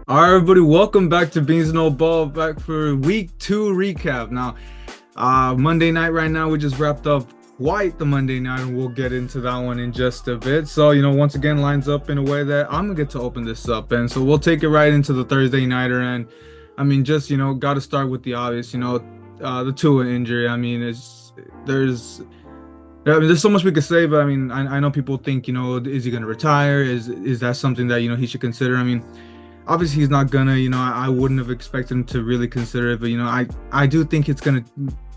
All right, everybody, welcome back to Beans and No Ball, back for week two recap. Now, Monday night right now, we just wrapped up quite the Monday night, and we'll get into that one in just a bit. So, once again, lines up in a way that I'm gonna get to open this up, and so we'll take it right into the Thursday nighter. And I mean, just got to start with the obvious. The Tua injury. I mean, there's so much we could say, but I mean, I know people think, is he gonna retire? Is that something that he should consider? I mean, obviously he's not gonna, I wouldn't have expected him to really consider it, but I do think it's gonna,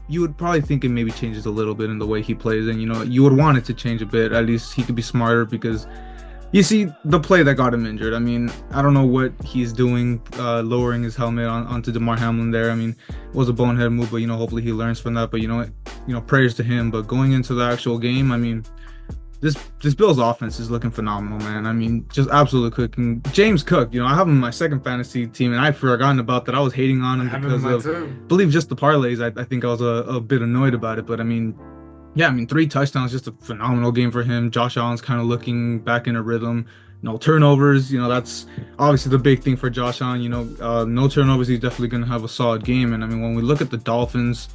you would probably think it maybe changes a little bit in the way he plays, and you would want it to change a bit. At least he could be smarter, because you see the play that got him injured. I mean, I don't know what he's doing, lowering his helmet onto Damar Hamlin there. I mean, it was a bonehead move, but hopefully he learns from that. But prayers to him. But going into the actual game, I mean, this Bills offense is looking phenomenal, man. I mean, just absolutely cooking. James Cook, I have him in my second fantasy team, and I'd forgotten about that. I was hating on him because of, I believe, just the parlays. I think I was a bit annoyed about it, but I mean, yeah, I mean, 3 touchdowns, just a phenomenal game for him. Josh Allen's kind of looking back in a rhythm. No turnovers, that's obviously the big thing for Josh Allen. No turnovers. He's definitely going to have a solid game. And I mean, when we look at the Dolphins,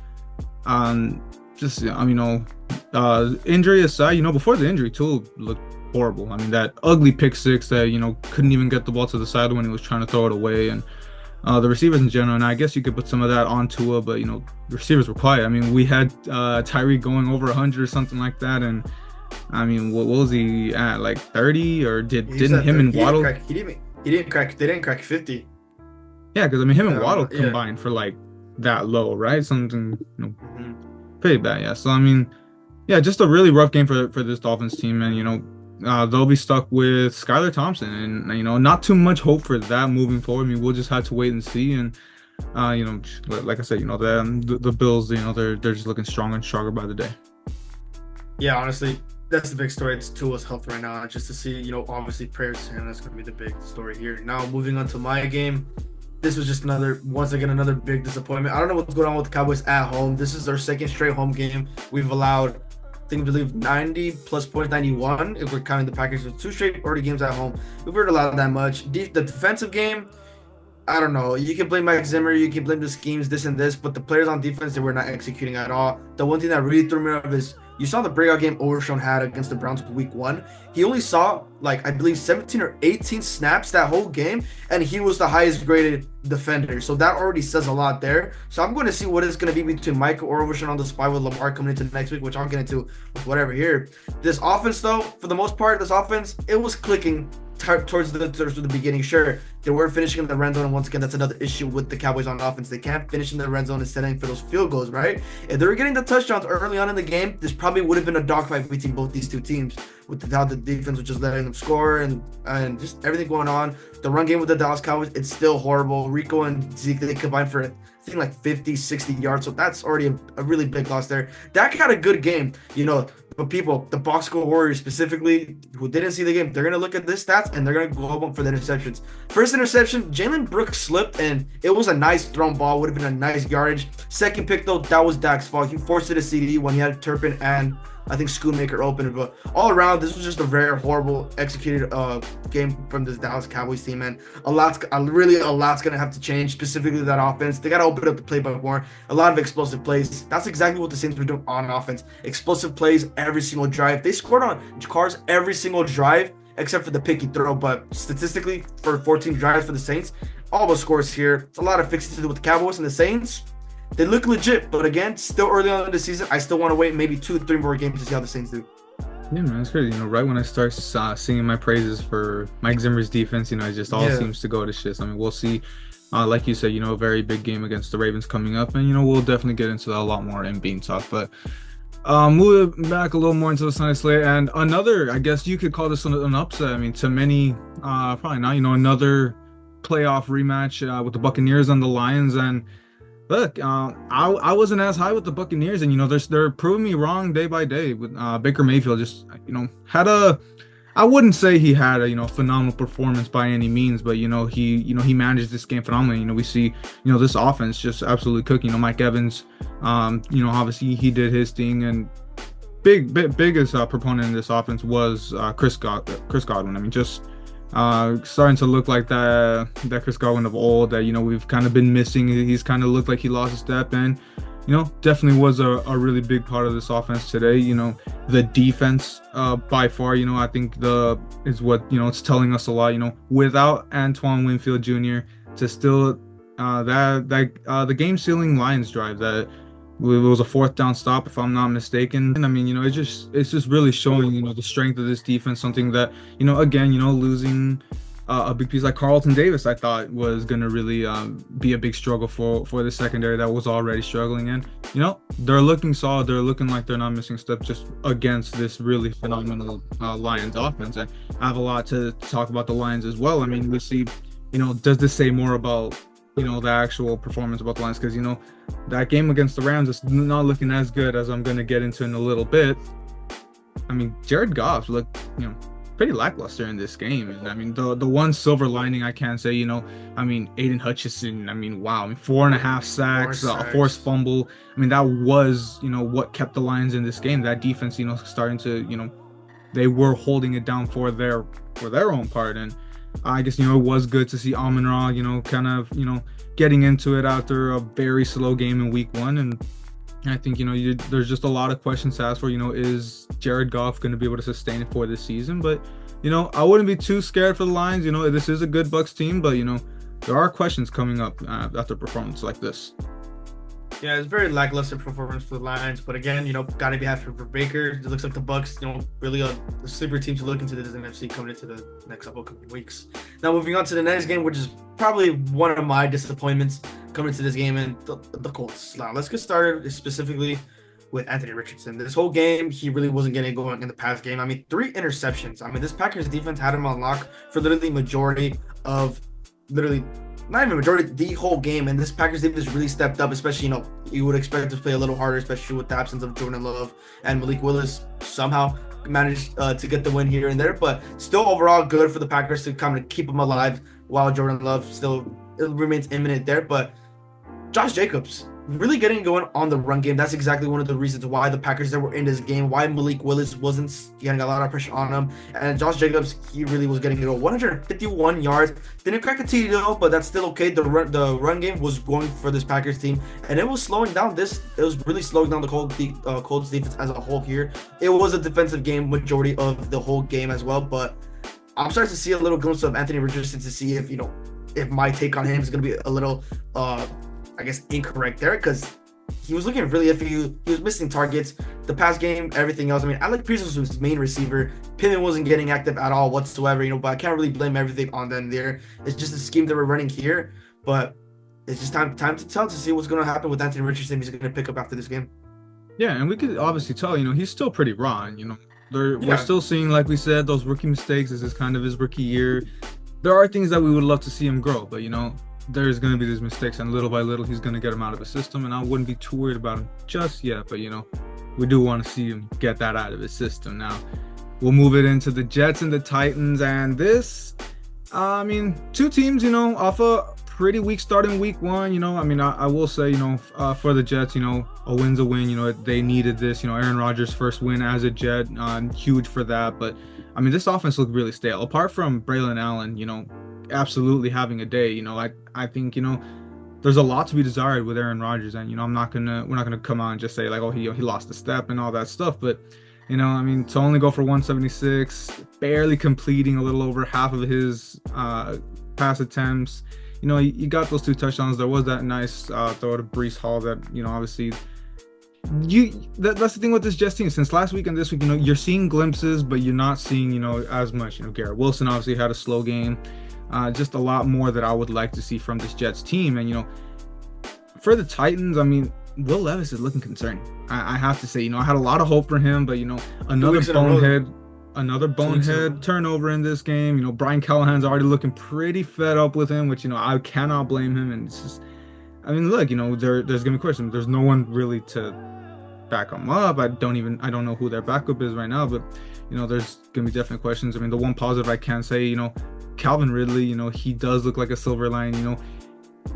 injury aside, before the injury, Tua looked horrible. I mean, that ugly pick six that, couldn't even get the ball to the side when he was trying to throw it away. And the receivers in general, and I guess you could put some of that on Tua, but, the receivers were quiet. I mean, we had Tyreek going over 100 or something like that. And I mean, what was he at, like 30? Or didn't him and Waddle? They didn't crack 50. Yeah, because I mean, him and Waddle combined for like that low, right? Something, pretty bad, yeah. So I mean, yeah, just a really rough game for this Dolphins team, and they'll be stuck with Skylar Thompson, and not too much hope for that moving forward. I mean, we'll just have to wait and see. And like I said, the Bills, they're just looking stronger and stronger by the day. Yeah, honestly, that's the big story. It's Tua's health right now. Just to see, obviously prayers to him. That's going to be the big story here. Now, moving on to my game. This was just once again, another big disappointment. I don't know what's going on with the Cowboys at home. This is their second straight home game. We've allowed, I believe 90 plus points, 91, if we're counting the Packers with 2 straight early games at home. We've already allowed that much. The defensive game, I don't know. You can blame Mike Zimmer, you can blame the schemes, this and this, but the players on defense, they were not executing at all. The one thing that really threw me off is, you saw the breakout game Overshown had against the Browns week 1. He only saw, I believe 17 or 18 snaps that whole game, and he was the highest graded defender. So that already says a lot there. So I'm going to see what it's going to be between Michael or Overshown on the spy with Lamar coming into next week, which I'll get into with whatever here. This offense, though, for the most part, it was clicking towards the beginning. Sure, they weren't finishing in the red zone, and once again, that's another issue with the Cowboys on offense. They can't finish in the red zone and setting for those field goals, right? If they were getting the touchdowns early on in the game, this probably would have been a dogfight between both these two teams, with how the defense was just letting them score and just everything going on. The run game with the Dallas Cowboys, it's still horrible. Rico and Zeke, they combined for, I think, like 50, 60 yards, so that's already a really big loss there. Dak had a good game, but people, the box score Warriors specifically, who didn't see the game, they're going to look at this stats and they're going to go up for the interceptions. First interception, Jalen Brooks slipped, and it was a nice thrown ball, would have been a nice yardage. Second pick, though, that was Dak's fault. He forced it a CD when he had Turpin and I think Schoonmaker open. But all around, this was just a very horrible executed game from this Dallas Cowboys team, man. A lot's going to have to change, specifically that offense. They got to open up the playbook more. A lot of explosive plays. That's exactly what the Saints were doing on offense. Explosive plays every single drive. They scored on cars every single drive, except for the picky throw. But statistically, for 14 drives for the Saints, all the scores here. It's a lot of fixes to do with the Cowboys and the Saints. They look legit, but again, still early on in the season. I still want to wait maybe 2-3 more games to see how the Saints do. Yeah, man, it's crazy. Right when I start singing my praises for Mike Zimmer's defense, it just all seems to go to shit. So, I mean, we'll see. Like you said, a very big game against the Ravens coming up, and we'll definitely get into that a lot more in Bean Talk. But moving back a little more into the Sunday slate, and another, I guess you could call this an upset. I mean, to many, probably not. Another playoff rematch with the Buccaneers and the Lions. And look, I wasn't as high with the Buccaneers, and they're proving me wrong day by day. With Baker Mayfield, just had I wouldn't say he had a phenomenal performance by any means, but he managed this game phenomenally. We see this offense just absolutely cooking. Mike Evans, obviously he did his thing, and biggest proponent in this offense was Chris Godwin. I mean, just Starting to look like that Chris Godwin of old that we've kind of been missing. He's kind of looked like he lost a step, and definitely was a really big part of this offense today. The defense, by far, I think is what it's telling us a lot. Without Antoine Winfield Jr. to still the game sealing Lions drive that it was a fourth down stop, if I'm not mistaken. And I mean, it's just really showing, the strength of this defense. Something that, again, losing a big piece like Carlton Davis, I thought was gonna really be a big struggle for the secondary that was already struggling. And they're looking solid. They're looking like they're not missing steps just against this really phenomenal Lions offense. And I have a lot to talk about the Lions as well. I mean, we see, does this say more about the actual performance about the Lions? Because that game against the Rams is not looking as good as I'm going to get into in a little bit. I mean, Jared Goff looked pretty lackluster in this game. And I mean, the one silver lining I can say, I mean, Aiden Hutchinson, I mean, wow, I mean, 4.5 sacks, a forced fumble. I mean, that was what kept the Lions in this game. That defense, starting to they were holding it down for their own part. And I guess it was good to see Amon-Ra kind of getting into it after a very slow game in week 1. And I think there's just a lot of questions to ask for. is Jared Goff going to be able to sustain it for this season? But I wouldn't be too scared for the Lions. This is a good Bucks team, but there are questions coming up after a performance like this. Yeah, it's very lackluster performance for the Lions, but again, gotta be happy for Baker. It looks like the Bucks, really a sleeper team to look into this NFC coming into the next couple of weeks. Now, moving on to the next game, which is probably one of my disappointments coming to this game, and the Colts. Now, let's get started specifically with Anthony Richardson. This whole game, he really wasn't getting going in the past game. I mean, 3 interceptions. I mean, this Packers defense had him on lock for literally majority of not even majority, the whole game. And this Packers defense really stepped up, especially, you would expect to play a little harder, especially with the absence of Jordan Love, and Malik Willis somehow managed to get the win here and there. But still overall good for the Packers to kind of keep them alive while Jordan Love still remains imminent there. But Josh Jacobs really getting going on the run game. That's exactly one of the reasons why the Packers that were in this game, why Malik Willis wasn't getting a lot of pressure on him. And Josh Jacobs, he really was getting it all. 151 yards. Didn't crack a TD though, but that's still okay. The run game was going for this Packers team, and it was slowing down it was really slowing down the Colts defense as a whole here. It was a defensive game majority of the whole game as well, but I'm starting to see a little glimpse of Anthony Richardson to see if, if my take on him is going to be a little, I guess, incorrect there, because he was looking really iffy. He was missing targets. The past game, everything else. I mean, Alec Pierce was his main receiver. Pittman wasn't getting active at all whatsoever, but I can't really blame everything on them there. It's just a scheme that we're running here, but it's just time to tell to see what's going to happen with Anthony Richardson. He's going to pick up after this game. Yeah, and we could obviously tell, he's still pretty raw. We're still seeing, like we said, those rookie mistakes. This is kind of his rookie year. There are things that we would love to see him grow, but there's going to be these mistakes, and little by little he's going to get them out of his system, and I wouldn't be too worried about him just yet. But we do want to see him get that out of his system. Now we'll move it into the Jets and the Titans, and this, I mean, 2 teams off a pretty weak start in week 1. I mean, I will say, for the Jets, a win's a win. They needed this. Aaron Rodgers' first win as a Jet, huge for that. But I mean, this offense looked really stale. Apart from Braylon Allen, absolutely having a day. I think there's a lot to be desired with Aaron Rodgers, and we're not gonna come on and just say like, oh, he lost a step and all that stuff. But I mean, to only go for 176, barely completing a little over half of his pass attempts. You got those 2 touchdowns. There was that nice throw to Breece Hall that obviously. That's the thing with this Jets team. Since last week and this week, you're seeing glimpses, but you're not seeing as much. Garrett Wilson obviously had a slow game. Just a lot more that I would like to see from this Jets team. And for the Titans, I mean, Will Levis is looking concerning. I have to say, I had a lot of hope for him, but another bonehead turnover in this game. Brian Callahan's already looking pretty fed up with him, which I cannot blame him. And it's just, I mean, look, there's gonna be questions. There's no one really to back him up. I don't know who their backup is right now, but there's gonna be definite questions. I mean, the one positive I can say, Calvin Ridley, he does look like a silver line,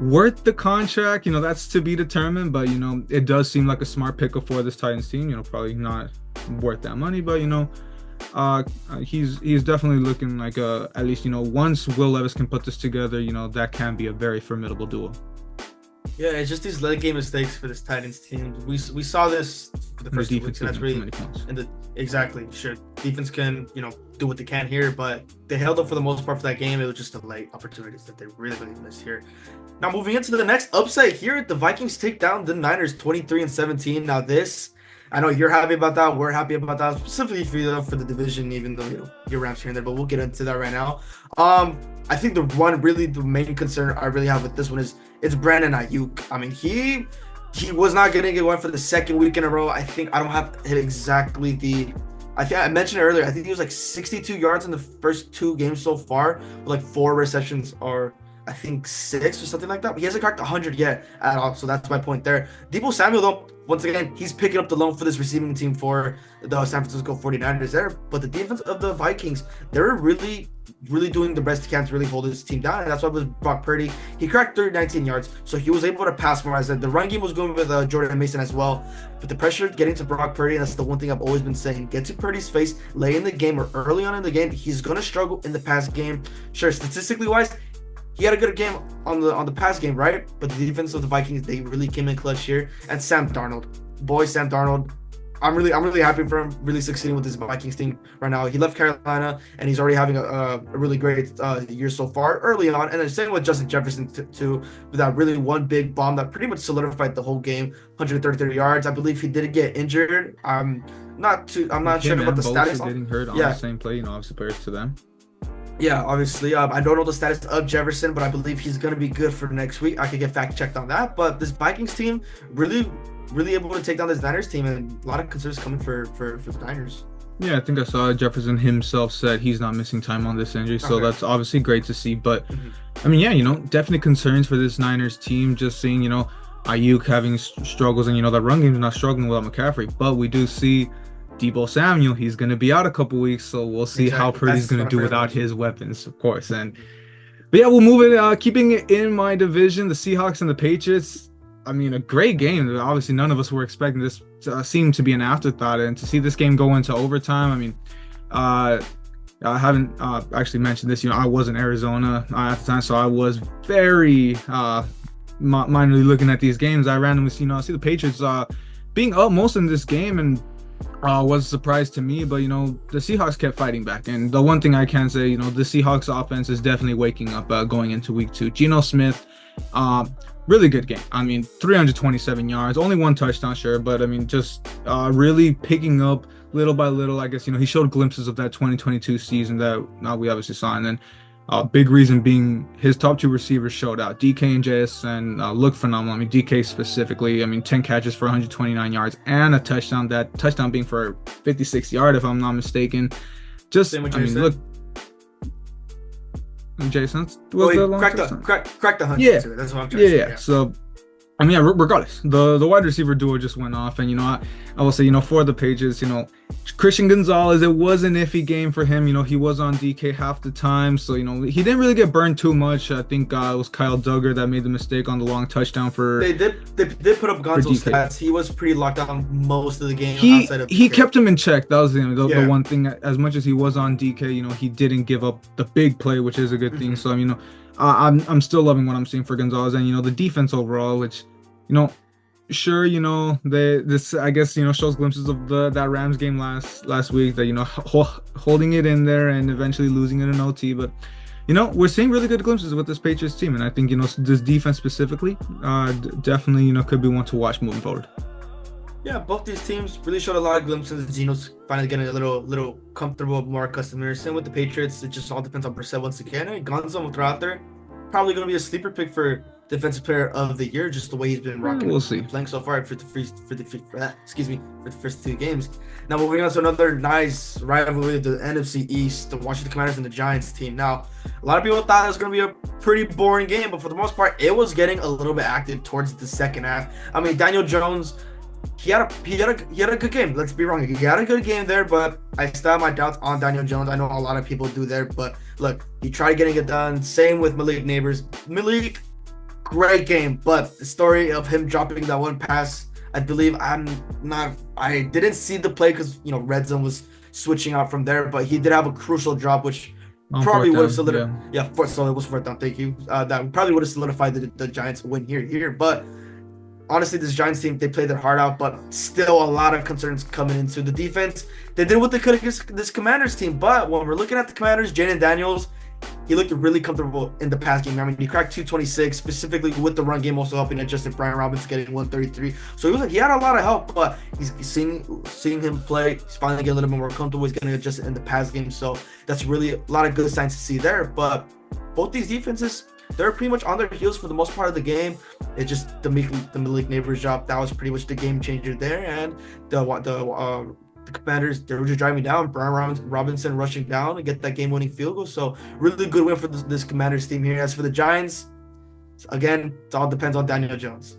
worth the contract, that's to be determined, but it does seem like a smart pickup for this Titans team. Probably not worth that money, but he's definitely looking like at least once Will Levis can put this together, that can be a very formidable duo. Yeah, it's just these late game mistakes for this Titans team. We saw this for the first 2 weeks, and that's really exactly sure. Defense can do what they can here, but they held up for the most part for that game. It was just the late opportunities that they really missed here. Now moving into the next upset here, the Vikings take down the Niners 23-17. Now this, I know you're happy about that. We're happy about that, specifically for the division, even though your Rams here and there. But we'll get into that right now. I think the main concern I really have with this one is it's Brandon Aiyuk. I mean, he was not going to get one for the second week in a row. I don't have it exactly I think I mentioned it earlier. I think he was like 62 yards in the first 2 games so far, with like 4 receptions or I think 6 or something like that. But he hasn't cracked 100 yet at all. So that's my point there. Deebo Samuel, though, once again, he's picking up the loan for this receiving team for the San Francisco 49ers there. But the defense of the Vikings, they're really doing the best they can to really hold this team down. And that's why with Brock Purdy, he cracked 19 yards. So he was able to pass more. As the run game was going with Jordan Mason as well. But the pressure getting to Brock Purdy, and that's the one thing I've always been saying, get to Purdy's face late in the game or early on in the game. He's going to struggle in the pass game. Sure, statistically wise, he had a good game on the pass game, right? But the defense of the Vikings, they really came in clutch here. And Sam Darnold, I'm really happy for him, really succeeding with this Vikings team right now. He left Carolina, and he's already having a really great year so far early on. And then same with Justin Jefferson too, with that really one big bomb that pretty much solidified the whole game, 133 yards. I believe he did get injured. I'm not sure about the status. Getting hurt on the same play, obviously players to them. Yeah, obviously. I don't know the status of Jefferson, but I believe he's going to be good for next week. I could get fact checked on that. But this Vikings team really able to take down this Niners team, and a lot of concerns coming for the Niners. Yeah, I think I saw Jefferson himself said he's not missing time on this injury, so that's obviously great to see. But I mean, yeah, definitely concerns for this Niners team. Just seeing, Aiyuk having struggles, and that run game is not struggling without McCaffrey. But we do see Deebo Samuel, he's going to be out a couple weeks, so we'll see how Purdy's going to do without his weapons, of course. But yeah, we'll move it. Keeping it in my division, the Seahawks and the Patriots. I mean, a great game. Obviously, none of us were expecting this. Seemed to be an afterthought, and to see this game go into overtime. I mean, I haven't actually mentioned this. I was in Arizona at the time, so I was very minorly looking at these games. I randomly see the Patriots being up most in this game, and was a surprise to me, but the Seahawks kept fighting back. And the one thing I can say, the Seahawks offense is definitely waking up going into week 2. Geno Smith, really good game. I mean, 327 yards, only 1 touchdown, sure, but I mean, just really picking up little by little. I guess he showed glimpses of that 2022 season that we obviously saw, and then big reason being his top 2 receivers showed out. DK and JSN looked phenomenal. I mean, DK specifically, 10 catches for 129 yards and a touchdown. That touchdown being for 56 yards, if I'm not mistaken. Just, look. Jason, cracked the 100. Yeah, that's what I'm trying to say. Yeah. So, regardless, the wide receiver duo just went off, and I will say, for the Patriots, Christian Gonzalez, it was an iffy game for him. He was on DK half the time, so he didn't really get burned too much. I think it was Kyle Duggar that made the mistake on the long touchdown for. They did put up Gonzo's stats. He was pretty locked down most of the game. He kept him in check. That was the one thing. As much as he was on DK, he didn't give up the big play, which is a good thing. So I'm still loving what I'm seeing for Gonzalez, and the defense overall, which sure, this I guess shows glimpses of that Rams game last week, that holding it in there and eventually losing it in OT, but we're seeing really good glimpses with this Patriots team, and I think this defense specifically definitely could be one to watch moving forward. Yeah, both these teams really showed a lot of glimpses. Geno's finally getting a little comfortable, more accustomed. Same with the Patriots. It just all depends on Brissett once again. And Gonzo will throw out there. Probably going to be a sleeper pick for Defensive Player of the Year, just the way he's been rocking. We'll see. Playing so far for the first 2 games. Now moving on to another nice rivalry, the NFC East, the Washington Commanders and the Giants team. Now, a lot of people thought it was going to be a pretty boring game, but for the most part, it was getting a little bit active towards the second half. I mean, Daniel Jones, he had a good game. Let's be wrong. He had a good game there, but I still have my doubts on Daniel Jones. I know a lot of people do there, but look, he tried getting it done. Same with Malik Neighbors. Malik, great game, but the story of him dropping that one pass, I believe I didn't see the play because red zone was switching out from there. But he did have a crucial drop, which On probably fourth would have down, solidified. yeah. Yeah, so it was fourth down. Thank you. That probably would have solidified the Giants win here. But honestly, this Giants team, they played their heart out, but still a lot of concerns coming into the defense. They did what they could against this Commanders team, but when we're looking at the Commanders, Jaden Daniels, he looked really comfortable in the pass game. I mean, he cracked 226, specifically with the run game, also helping adjust Brian Robinson getting 133. So he had a lot of help, but he's seeing him play. He's finally getting a little bit more comfortable. He's getting adjusted in the pass game. So that's really a lot of good signs to see there. But both these defenses, they're pretty much on their heels for the most part of the game. It's just the Malik Neighbors drop. That was pretty much the game changer there. And the Commanders, they were just driving down. Brian Robinson rushing down to get that game-winning field goal. So really good win for this Commanders team here. As for the Giants, again, it all depends on Daniel Jones.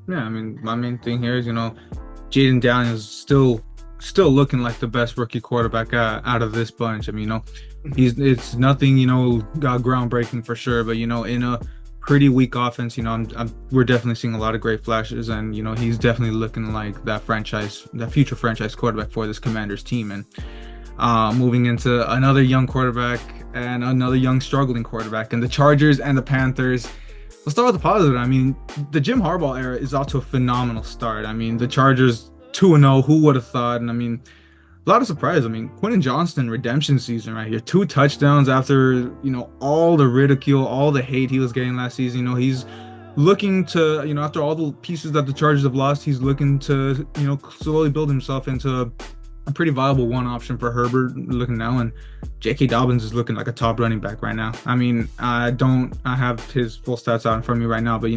Yeah, I mean, my main thing here is, Jaden Daniels still looking like the best rookie quarterback out of this bunch. I mean, it's nothing, groundbreaking for sure, but in a pretty weak offense, we're definitely seeing a lot of great flashes, and he's definitely looking like that future franchise quarterback for this Commanders team. And moving into another young quarterback and another young struggling quarterback, and the Chargers and the Panthers. Let's start with the positive. I mean, the Jim Harbaugh era is off to a phenomenal start. I mean, the Chargers 2-0. Who would have thought? And I mean, a lot of surprise. I mean, Quentin Johnston redemption season right here. 2 touchdowns after, all the ridicule, all the hate he was getting last season. He's looking to, after all the pieces that the Chargers have lost, he's looking to, slowly build himself into a pretty viable one option for Herbert looking now. And J.K. Dobbins is looking like a top running back right now. I mean, I have his full stats out in front of me right now, but,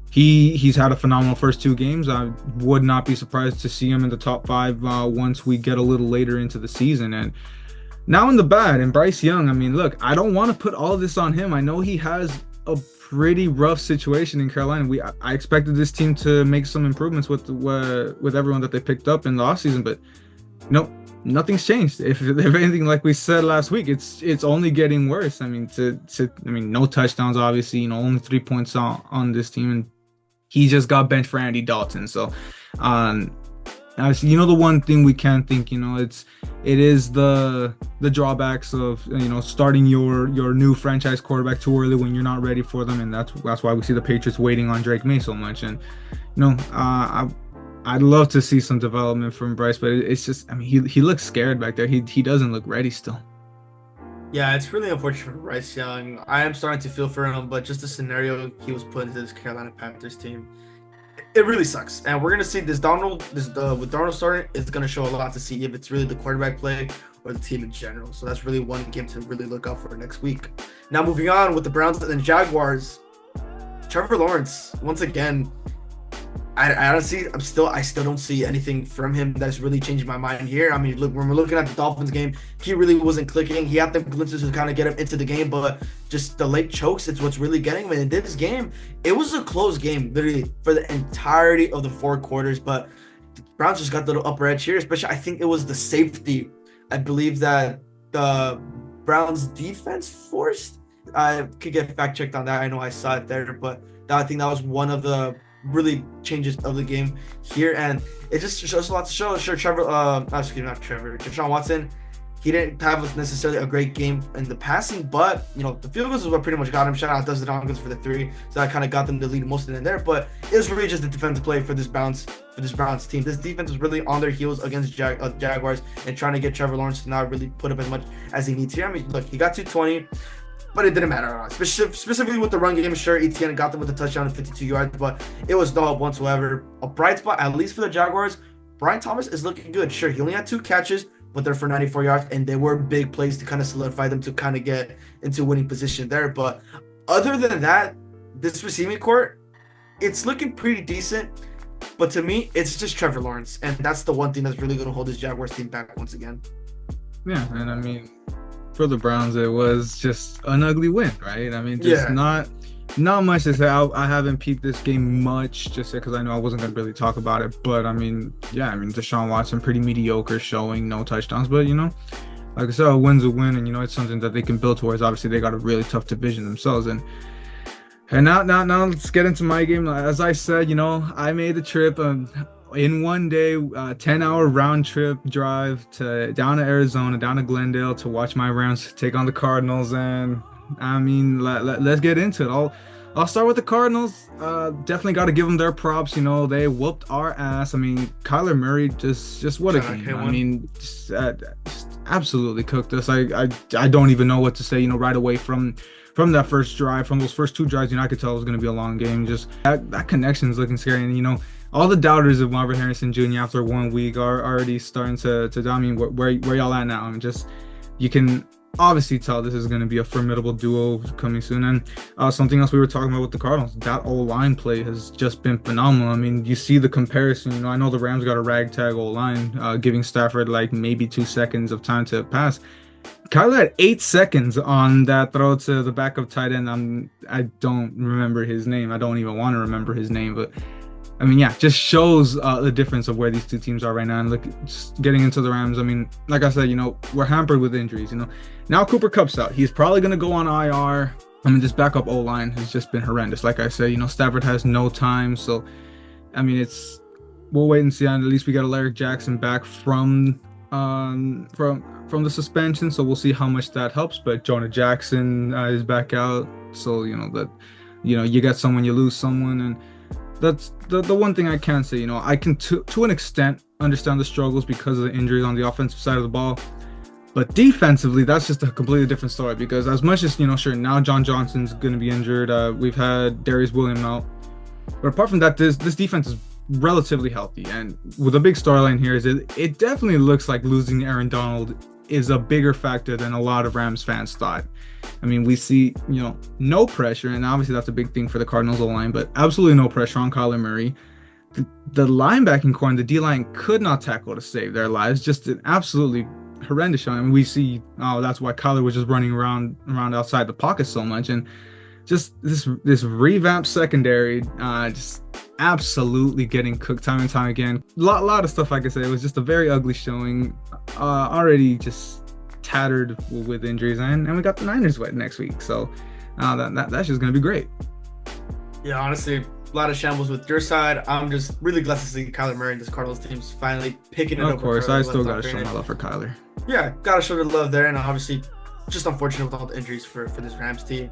he's had a phenomenal first 2 games. I would not be surprised to see him in the top 5 once we get a little later into the season. And now in the bad, and Bryce Young, I mean, look, I don't want to put all of this on him. I know he has a pretty rough situation in Carolina. I expected this team to make some improvements with everyone that they picked up in the offseason, but nope, nothing's changed. If anything, like we said last week, it's only getting worse. I mean, no touchdowns, obviously, only 3 points on this team, and he just got benched for Andy Dalton. So, obviously, the one thing we can think, it is the drawbacks of starting your new franchise quarterback too early when you're not ready for them, and that's why we see the Patriots waiting on Drake May so much. And I'd love to see some development from Bryce, but it's just, I mean, he looks scared back there. He doesn't look ready still. Yeah, it's really unfortunate for Bryce Young. I am starting to feel for him, but just the scenario he was put into this Carolina Panthers team, it really sucks. And we're gonna see with Darnold starting, it's gonna show a lot to see if it's really the quarterback play or the team in general. So that's really one game to really look out for next week. Now moving on with the Browns and Jaguars, Trevor Lawrence once again. I honestly, I still don't see anything from him that's really changing my mind here. I mean, look, when we're looking at the Dolphins game, he really wasn't clicking. He had the glimpses to kind of get him into the game, but just the late chokes, it's what's really getting him. And in this game, it was a close game, literally, for the entirety of the 4 quarters. But the Browns just got the little upper edge here, especially I think it was the safety. I believe that the Browns defense forced. I could get fact checked on that. I know I saw it there, but I think that was one of the really changes of the game here, and it just shows a lot to show. Sure, Deshaun Watson, he didn't have necessarily a great game in the passing, but the field goals is what pretty much got him. Shout out Dustin Hopkins for the 3, so that kind of got them to lead most of it there. But it was really just the defensive play for this Browns team. This defense was really on their heels against Jaguars and trying to get Trevor Lawrence to not really put up as much as he needs here. I mean, look, he got 220. But it didn't matter. Specifically with the run game, sure, Etienne got them with a touchdown of 52 yards, but it was no help whatsoever. A bright spot, at least for the Jaguars, Brian Thomas is looking good. Sure, he only had 2 catches, but they're for 94 yards, and they were big plays to kind of solidify them to kind of get into winning position there. But other than that, this receiving court, it's looking pretty decent. But to me, it's just Trevor Lawrence, and that's the one thing that's really going to hold this Jaguars team back once again. Yeah, and I mean, for the Browns, it was just an ugly win, right? I mean, just not much to say. I haven't peeped this game much, just because I know I wasn't going to really talk about it. But, I mean, Deshaun Watson, pretty mediocre showing, no touchdowns. But, like I said, a win's a win, and, it's something that they can build towards. Obviously, they got a really tough division themselves. And now let's get into my game. As I said, I made the trip in one day, 10-hour round trip drive to down to Arizona, down to Glendale to watch my Rams take on the Cardinals. And I mean, let's get into it. I'll start with the Cardinals. Definitely got to give them their props. You know, they whooped our ass. I mean, Kyler Murray just what a game. I mean, just absolutely cooked us. I don't even know what to say. You know, right away from that first drive, from those first two drives, you know, I could tell it was going to be a long game. Just that connection is looking scary. And, you know, all the doubters of Marvin Harrison Jr. after 1 week are already starting to I mean, where y'all at now? I mean, just, you can obviously tell this is going to be a formidable duo coming soon. And something else we were talking about with the Cardinals, that O-line play has just been phenomenal. I mean, you see the comparison. You know, I know the Rams got a ragtag O-line, giving Stafford like maybe 2 seconds of time to pass. Kyler had 8 seconds on that throw to the backup tight end. I don't remember his name. I don't even want to remember his name, but I mean, yeah, just shows the difference of where these two teams are right now. And look, just getting into the Rams, I mean, like I said, you know, we're hampered with injuries. You know, now Cooper Kupp's out. He's probably going to go on IR. I mean, this backup O-line has just been horrendous. Like I said, you know, Stafford has no time. So, I mean, we'll wait and see. And at least we got Alaric Jackson back from the suspension, so we'll see how much that helps. But Jonah Jackson is back out, so you know you get someone, you lose someone. And that's the one thing I can say. You know, I can to an extent understand the struggles because of the injuries on the offensive side of the ball, but defensively that's just a completely different story. Because as much as, you know, sure, now John Johnson's going to be injured, we've had Darius Williams out, but apart from that, this defense is relatively healthy. And with a big storyline here is it definitely looks like losing Aaron Donald is a bigger factor than a lot of Rams fans thought. I mean, we see, you know, no pressure, and obviously that's a big thing for the Cardinals O-line, but absolutely no pressure on Kyler Murray. The linebacking core and the D-line could not tackle to save their lives. Just an absolutely horrendous showing. I mean, we see, that's why Kyler was just running around outside the pocket so much. And just this revamped secondary, just absolutely getting cooked time and time again. Lot of stuff I could say. It was just a very ugly showing. Already just tattered with injuries, and we got the Niners wet next week. So that's just gonna be great. Yeah, honestly, a lot of shambles with your side. I'm just really glad to see Kyler Murray and this Cardinals team's finally picking it up. Of course, I still gotta show my love for Kyler. Yeah, gotta show the love there, and obviously, just unfortunate with all the injuries for this Rams team.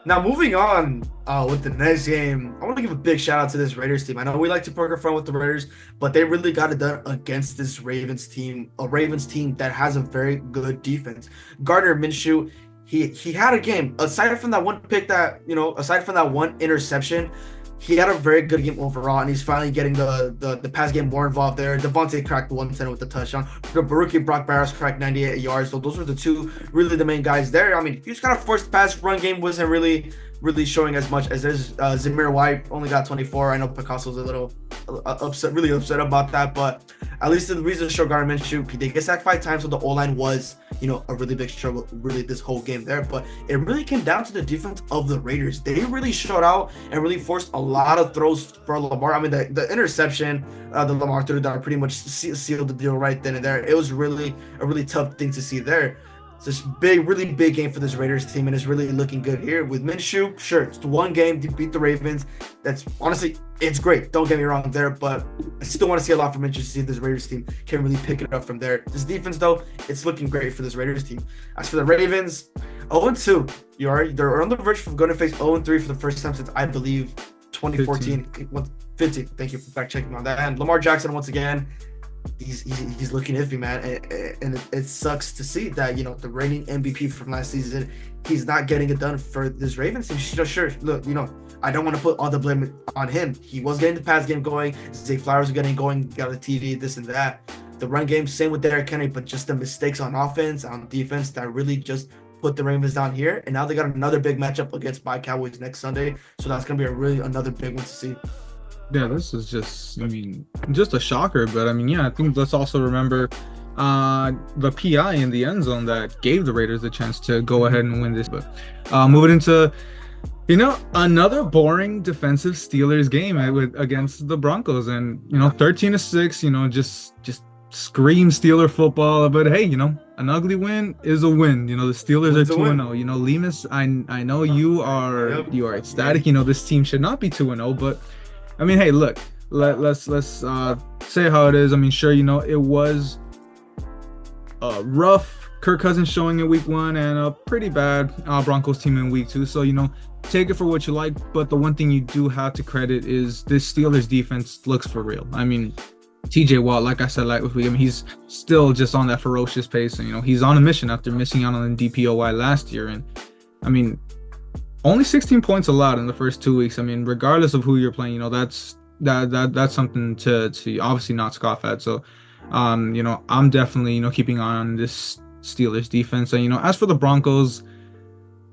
Now, moving on with the next game, I want to give a big shout out to this Raiders team. I know we like to poke fun with the Raiders, but they really got it done against this Ravens team, a Ravens team that has a very good defense. Gardner Minshew, he had a game. Aside from that one pick aside from that one interception, he had a very good game overall, and he's finally getting the pass game more involved there. Devontae cracked 110 with the touchdown. The rookie Brock Barris cracked 98 yards. So those were the two really the main guys there. I mean, you just got a forced pass. Run game wasn't really showing as much as there's Zamir White only got 24. I know Picasso's a little really upset about that, but at least the reason to show Gardner Minshew, they get sacked 5 times, so the O-line was, you know, a really big struggle really this whole game there. But it really came down to the defense of the Raiders. They really showed out and really forced a lot of throws for Lamar. I mean, the interception the Lamar threw that pretty much sealed the deal right then and there. It was really a really tough thing to see there. It's this really big game for this Raiders team, and it's really looking good here with Minshew. Sure, it's one game to beat the Ravens. That's honestly, it's great. Don't get me wrong there, but I still want to see a lot from Minshew to see if this Raiders team can really pick it up from there. This defense, though, it's looking great for this Raiders team. As for the Ravens, 0-2. They're on the verge of going to face 0-3 for the first time since, I believe, 2014. 15. Thank you for fact checking on that. And Lamar Jackson, once again, he's looking iffy, man, and it sucks to see that, you know, the reigning MVP from last season, he's not getting it done for this Ravens team. You know, sure, look, you know, I don't want to put all the blame on him. He was getting the pass game going. Zay Flowers was getting going, got a TD, this and that. The run game, same with Derrick Henry, but just the mistakes on offense, on defense that really just put the Ravens down here. And now they got another big matchup against my Cowboys next Sunday, so that's gonna be another big one to see. Yeah, this is just, I mean, just a shocker. But I mean, yeah, I think let's also remember the PI in the end zone that gave the Raiders the chance to go ahead and win this. But moving into, you know, another boring defensive Steelers game against the Broncos, and you know, 13-6. You know, just scream Steeler football. But hey, you know, an ugly win is a win. You know, the Steelers are 2-0. You know, Lemus, I know you are ecstatic. You know, this team should not be 2-0, but I mean, hey, look, let's say how it is. I mean, sure, it was rough Kirk Cousins showing in week 1 and a pretty bad Broncos team in week 2. So, take it for what you like. But the one thing you do have to credit is this Steelers defense looks for real. I mean, TJ Watt, like I said, he's still just on that ferocious pace. And, he's on a mission after missing out on the DPOY last year. And, I mean, only 16 points allowed in the first 2 weeks. I mean, regardless of who you're playing, that's something to obviously not scoff at. So, I'm definitely, keeping an eye on this Steelers defense. And, as for the Broncos,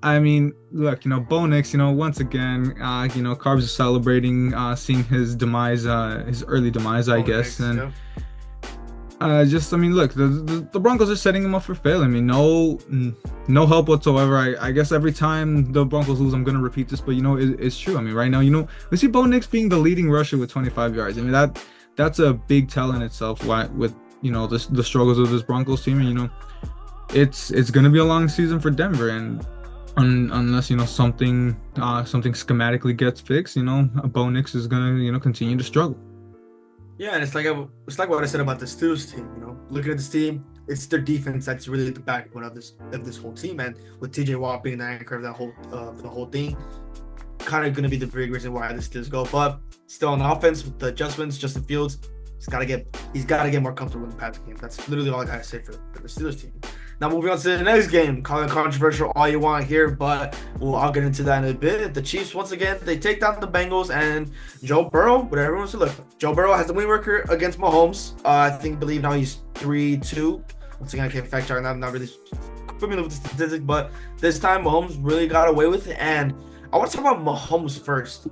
I mean, look, Bo Nix, once again, Carbs is celebrating seeing his demise, his early demise, I guess. And yeah. I mean, look, the Broncos are setting him up for failure. I mean, no help whatsoever. I guess every time the Broncos lose, I'm gonna repeat this, but it's true. I mean, right now, we see Bo Nix being the leading rusher with 25 yards. I mean, that's a big tell in itself. With the struggles of this Broncos team, and it's gonna be a long season for Denver, and unless something schematically gets fixed, Bo Nix is gonna continue to struggle. Yeah, and it's like what I said about the Steelers team. Looking at this team, it's their defense that's really the backbone of this whole team. And with TJ Watt being the anchor of that whole thing, kind of going to be the big reason why the Steelers go. But still on offense with the adjustments, Justin Fields, he's got to get more comfortable in the passing game. That's literally all I gotta say for the Steelers team. Now moving on to the next game, call it controversial all you want here, but I'll get into that in a bit. The Chiefs, once again, they take down the Bengals, and Joe Burrow, whatever wants to look. Joe Burrow has the winning record against Mahomes. I believe now he's 3-2. Once again, I can't fact check. I'm not really familiar with the statistic, but this time Mahomes really got away with it. And I want to talk about Mahomes first.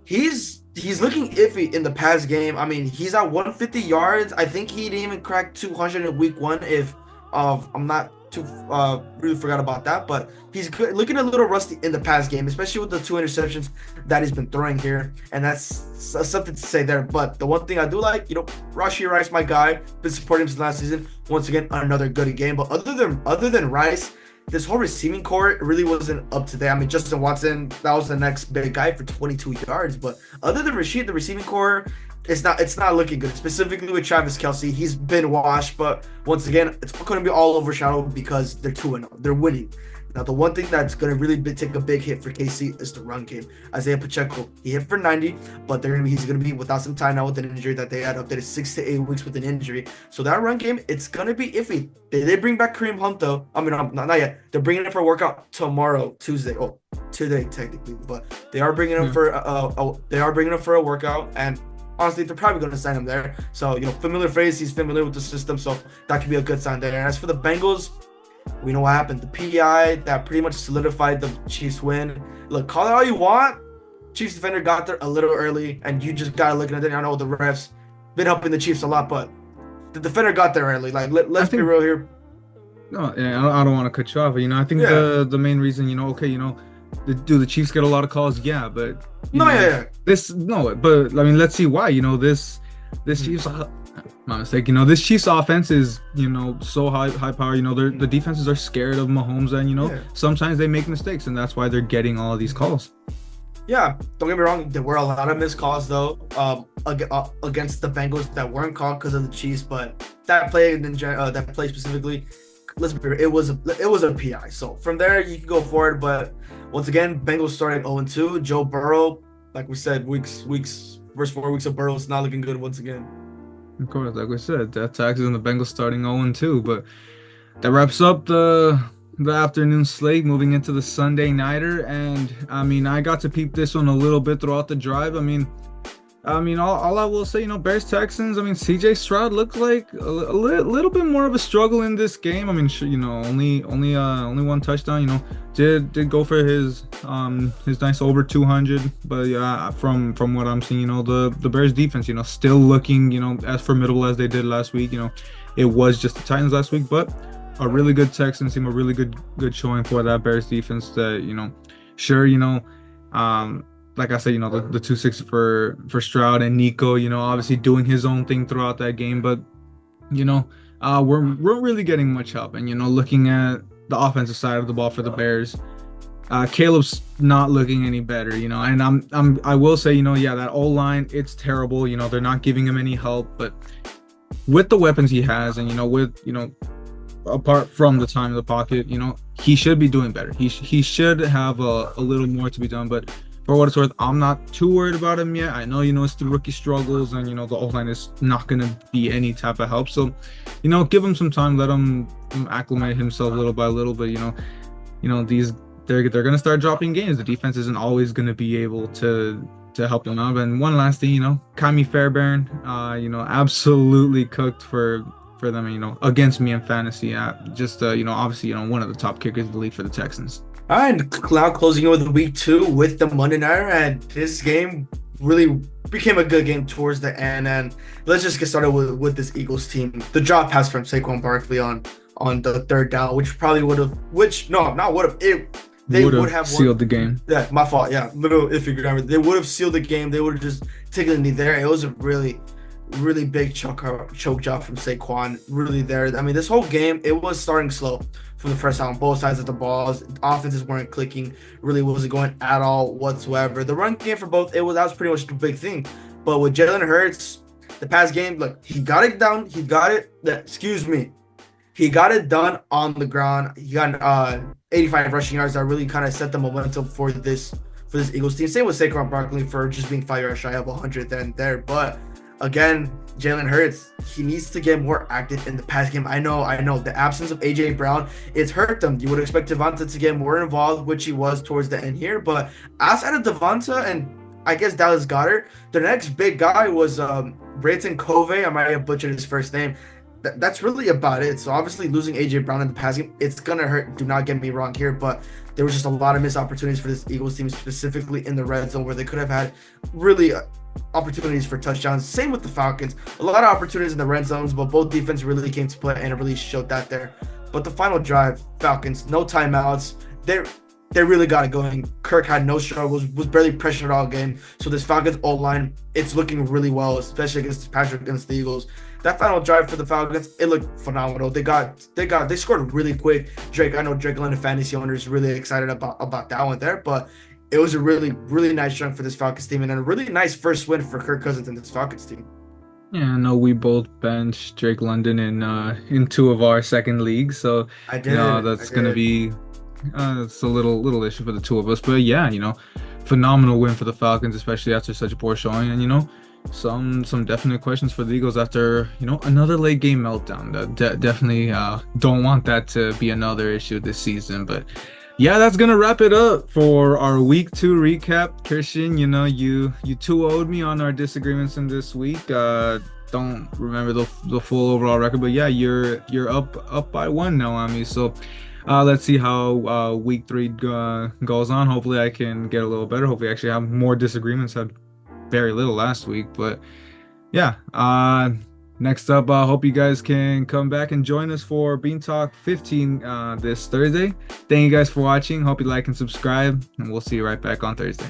He's looking iffy in the pass game. I mean, he's at 150 yards. I think he didn't even crack 200 in week 1 if I'm not too really forgot about that, but he's looking a little rusty in the pass game, especially with the 2 interceptions that he's been throwing here, and that's something to say there. But the one thing I do like, Rashee Rice, my guy, been supporting him since last season. Once again, another good game. But other than Rice, this whole receiving core really wasn't up to date. I mean, Justin Watson, that was the next big guy for 22 yards, but other than Rashid, the receiving core, it's not looking good, specifically with Travis Kelce. He's been washed, but once again, it's going to be all overshadowed because they're 2-0. They're winning. Now, the one thing that's going to really take a big hit for KC is the run game. Isaiah Pacheco, he hit for 90, but he's going to be without some time now with an injury that they had updated 6 to 8 weeks with an injury. So that run game, it's going to be iffy. They bring back Kareem Hunt, though. I mean, not yet. They're bringing him for a workout tomorrow, Tuesday. Oh, today, technically. But they are bringing him for a workout, and honestly, they're probably going to sign him there. So, familiar phrase, he's familiar with the system, so that could be a good sign there. And as for the Bengals, we know what happened. The PI that pretty much solidified the Chiefs win. Look, call it all you want. Chiefs defender got there a little early, and you just got to look at it. I know the refs been helping the Chiefs a lot, but the defender got there early. Like, let's be real here. No, yeah, I don't want to cut you off. I think the main reason, do the Chiefs get a lot of calls? Yeah, but but I mean, let's see why. This Chiefs, my mistake. This Chiefs offense is so high power. The defenses are scared of Mahomes, and sometimes they make mistakes, and that's why they're getting all of these calls. Yeah, don't get me wrong. There were a lot of missed calls though against the Bengals that weren't called because of the Chiefs, but that play specifically, let's be real, it was a PI. So from there you can go forward, but once again, Bengals started 0-2. Joe Burrow, like we said, first 4 weeks of Burrow, it's not looking good once again. Of course, like we said, that taxes on the Bengals starting 0-2, but that wraps up the afternoon slate, moving into the Sunday nighter. And I mean, I got to peep this one a little bit throughout the drive. I mean, all I will say, Bears Texans. I mean, CJ Stroud looked like a little bit more of a struggle in this game. I mean, only one touchdown. Did go for his nice over 200, but yeah, from what I'm seeing, the Bears defense, still looking, as formidable as they did last week. It was just the Titans last week, but a really good Texans team, a really good showing for that Bears defense. That sure, like I said, the 260 for Stroud and Nico, obviously doing his own thing throughout that game, but we're really getting much help. And looking at the offensive side of the ball for the Bears, Caleb's not looking any better, and I will say, yeah, that O line, it's terrible. They're not giving him any help, but with the weapons he has, and with apart from the time in the pocket, he should be doing better. He should have a little more to be done, but for what it's worth, I'm not too worried about him yet. I know, it's the rookie struggles, and the O-line is not going to be any type of help. So, give him some time, let him acclimate himself little by little. But these they're going to start dropping games. The defense isn't always going to be able to help them out. And one last thing, Kami Fairbairn, absolutely cooked for them, against me in fantasy. Just obviously, one of the top kickers in the league for the Texans. All right, now closing in with week 2 with the Monday Nighter, and this game really became a good game towards the end. And let's just get started with this Eagles team. The drop pass from Saquon Barkley on the third down, which probably would have, they would have sealed the game. Yeah, my fault. Yeah, little iffy grammar. They would have sealed the game. They would have just taken the knee there. It was a really big choke job from Saquon. Really there. I mean, this whole game, it was starting slow from the first half on both sides of the balls. Offenses weren't clicking, really wasn't going at all whatsoever. The run game for both, that was pretty much the big thing. But with Jalen Hurts, the past game, look, he got it done. He got it done on the ground. He got 85 rushing yards that really kind of set the momentum for this Eagles team. Same with Saquon Barkley for just being 5 yards shy of 100 then there. But again, Jalen Hurts, he needs to get more active in the pass game. I know the absence of AJ Brown, it's hurt them. You would expect Devonta to get more involved, which he was towards the end here. But outside of Devonta and I guess Dallas Goedert, the next big guy was Brayton Covey. I might have butchered his first name. That's really about it. So obviously losing AJ Brown in the pass game, it's gonna hurt. Do not get me wrong here, but there was just a lot of missed opportunities for this Eagles team, specifically in the red zone, where they could have had really opportunities for touchdowns. Same with the Falcons, a lot of opportunities in the red zones, but both defense really came to play and it really showed that there. But the final drive, Falcons, no timeouts. They really got it going. Kirk had no struggles, was barely pressured all game. So this Falcons O-line, it's looking really well, especially against Patrick against the Eagles. That final drive for the Falcons, it looked phenomenal. They scored really quick. Drake, I know Drake London fantasy owners really excited about that one there, but it was a really, really nice run for this Falcons team and a really nice first win for Kirk Cousins and this Falcons team. Yeah, I know we both benched Drake London in 2 of our second leagues, so I did. That's gonna be it's a little issue for the 2 of us. But yeah, phenomenal win for the Falcons, especially after such a poor showing, and some definite questions for the Eagles after another late game meltdown. Definitely don't want that to be another issue this season. But yeah, that's gonna wrap it up for our week 2 recap. Christian, you 2 owed me on our disagreements in this week. Don't remember the full overall record, but yeah, you're up by 1 now on me. So let's see how week 3 goes on. Hopefully I can get a little better. Hopefully I actually have more disagreements. Had very little last week, but yeah, next up, hope you guys can come back and join us for Bean Talk 15 this Thursday. Thank you guys for watching. Hope you like and subscribe, and we'll see you right back on Thursday.